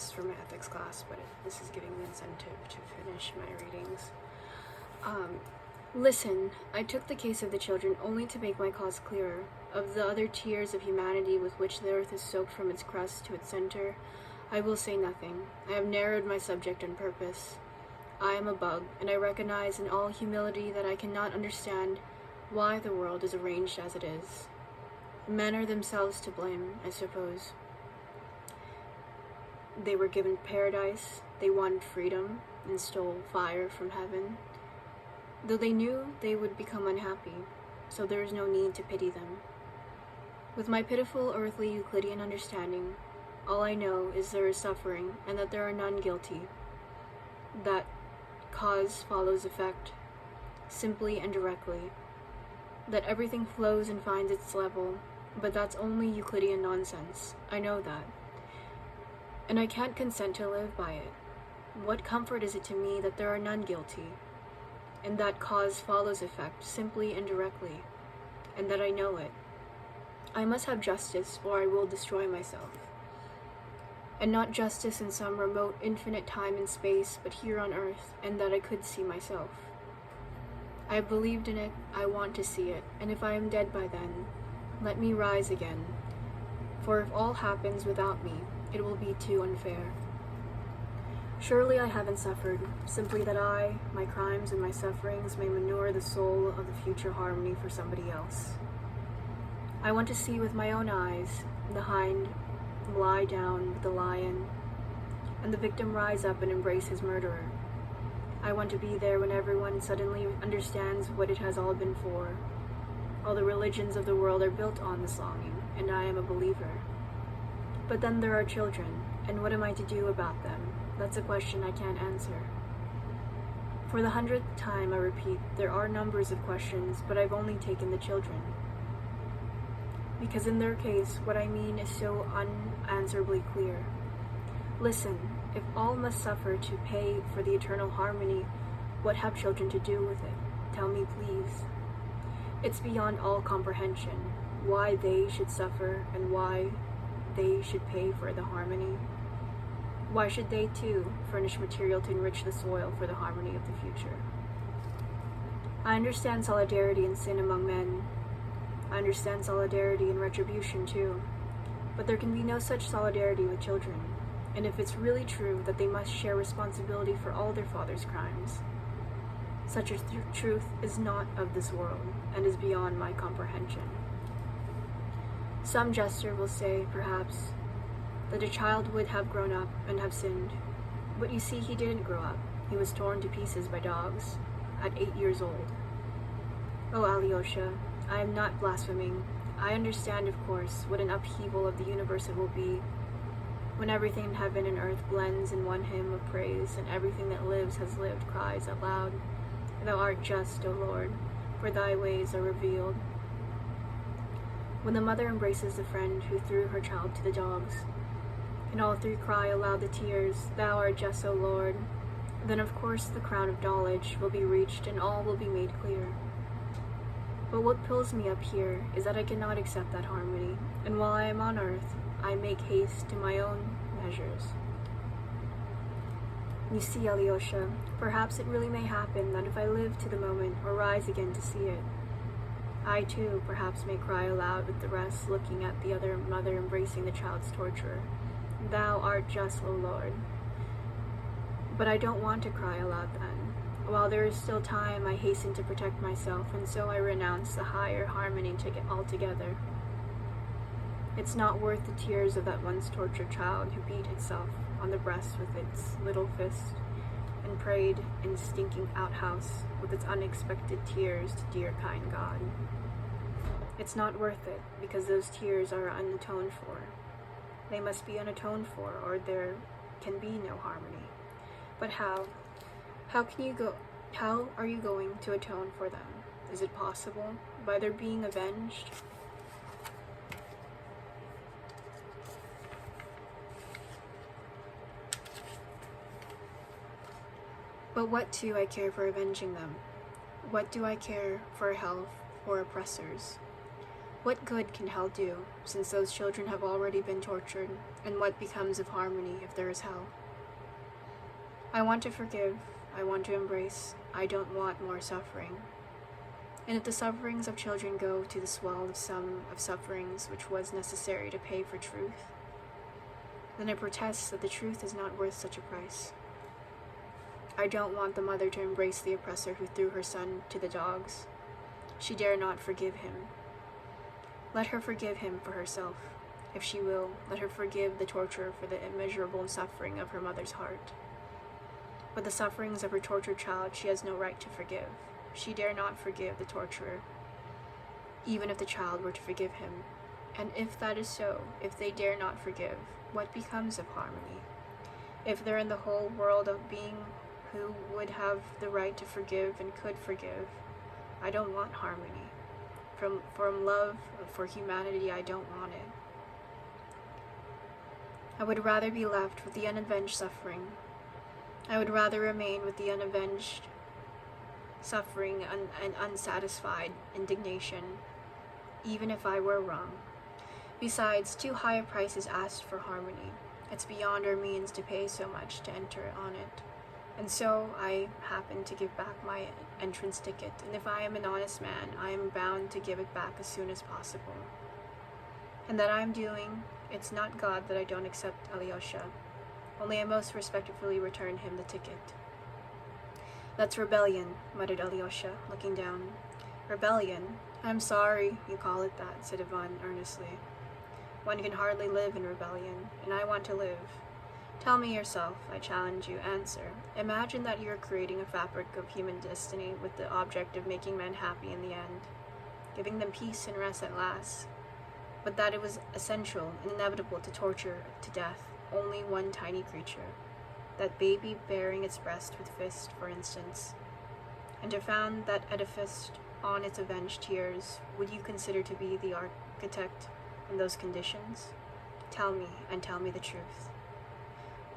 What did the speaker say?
notes for my ethics class, but this is giving me incentive to finish my readings. Listen, I took the case of the children only to make my cause clearer. Of the other tiers of humanity with which the earth is soaked from its crust to its center, I will say nothing. I have narrowed my subject on purpose. I am a bug, and I recognize in all humility that I cannot understand why the world is arranged as it is. Men are themselves to blame, I suppose. They were given paradise, they wanted freedom, and stole fire from heaven. Though they knew they would become unhappy, so there is no need to pity them. With my pitiful earthly Euclidean understanding, all I know is there is suffering, and that there are none guilty. That cause follows effect, simply and directly. That everything flows and finds its level, but that's only Euclidean nonsense. I know that. And I can't consent to live by it. What comfort is it to me that there are none guilty, and that cause follows effect, simply and directly, and that I know it? I must have justice, or I will destroy myself. And not justice in some remote infinite time and space, but here on earth, and that I could see myself. I have believed in it, I want to see it, and if I am dead by then, let me rise again. For if all happens without me, it will be too unfair. Surely I haven't suffered, simply that I, my crimes and my sufferings may manure the soul of the future harmony for somebody else. I want to see with my own eyes the hind lie down with the lion, and the victim rise up and embrace his murderer. I want to be there when everyone suddenly understands what it has all been for. All the religions of the world are built on this longing, and I am a believer. But then there are children, and what am I to do about them? That's a question I can't answer. For the 100th time, I repeat, there are numbers of questions, but I've only taken the children. Because in their case, what I mean is so unanswerably clear. Listen, if all must suffer to pay for the eternal harmony, what have children to do with it? Tell me, please. It's beyond all comprehension, why they should suffer and why they should pay for the harmony. Why should they, too, furnish material to enrich the soil for the harmony of the future? I understand solidarity and sin among men. I understand solidarity and retribution, too. But there can be no such solidarity with children. And if it's really true that they must share responsibility for all their father's crimes, such a truth is not of this world and is beyond my comprehension. Some jester will say, perhaps, that a child would have grown up and have sinned. But you see, he didn't grow up. He was torn to pieces by dogs at 8 years old. Oh, Alyosha, I am not blaspheming. I understand, of course, what an upheaval of the universe it will be when everything in heaven and earth blends in one hymn of praise, and everything that lives has lived cries out loud, Thou art just, O Lord, for thy ways are revealed. When the mother embraces the friend who threw her child to the dogs, and all three cry aloud the tears, Thou art just, O Lord, then of course the crown of knowledge will be reached and all will be made clear. But what pulls me up here is that I cannot accept that harmony, and while I am on earth, I make haste to my own measures. You see, Alyosha, perhaps it really may happen that if I live to the moment or rise again to see it, I too perhaps may cry aloud with the rest, looking at the other mother embracing the child's torturer, Thou art just, O Lord. But I don't want to cry aloud then. While there is still time, I hasten to protect myself, and so I renounce the higher harmony altogether. It's not worth the tears of that once tortured child who beat itself on the breast with its little fist and prayed in stinking outhouse with its unexpected tears to dear kind God. It's not worth it, because those tears are unatoned for. They must be unatoned for, or there can be no harmony. But how? How are you going to atone for them? Is it possible? By their being avenged? But what do I care for avenging them? What do I care for hell or oppressors? What good can hell do, since those children have already been tortured, and what becomes of harmony if there is hell? I want to forgive, I want to embrace, I don't want more suffering. And if the sufferings of children go to the swell of sum of sufferings which was necessary to pay for truth, then I protest that the truth is not worth such a price. I don't want the mother to embrace the oppressor who threw her son to the dogs. She dare not forgive him. Let her forgive him for herself. If she will, let her forgive the torturer for the immeasurable suffering of her mother's heart. But the sufferings of her tortured child she has no right to forgive. She dare not forgive the torturer, even if the child were to forgive him. And if that is so, if they dare not forgive, what becomes of harmony? If there in the whole world of being who would have the right to forgive and could forgive, I don't want harmony. From love for humanity, I don't want it. I would rather be left with the unavenged suffering. I would rather remain with the unavenged suffering and unsatisfied indignation, even if I were wrong. Besides, too high a price is asked for harmony. It's beyond our means to pay so much to enter on it. And so I happen to give back my entrance ticket, and if I am an honest man, I am bound to give it back as soon as possible. And that I am doing, it's not God that I don't accept Alyosha, only I most respectfully return him the ticket. That's rebellion, muttered Alyosha, looking down. Rebellion? I'm sorry you call it that, said Ivan earnestly. One can hardly live in rebellion, and I want to live. Tell me yourself, I challenge you, answer. Imagine that you are creating a fabric of human destiny with the object of making men happy in the end, giving them peace and rest at last, but that it was essential and inevitable to torture to death only one tiny creature, that baby bearing its breast with fist, for instance, and to found that edifice on its avenged tears, would you consider to be the architect in those conditions? Tell me, and tell me the truth.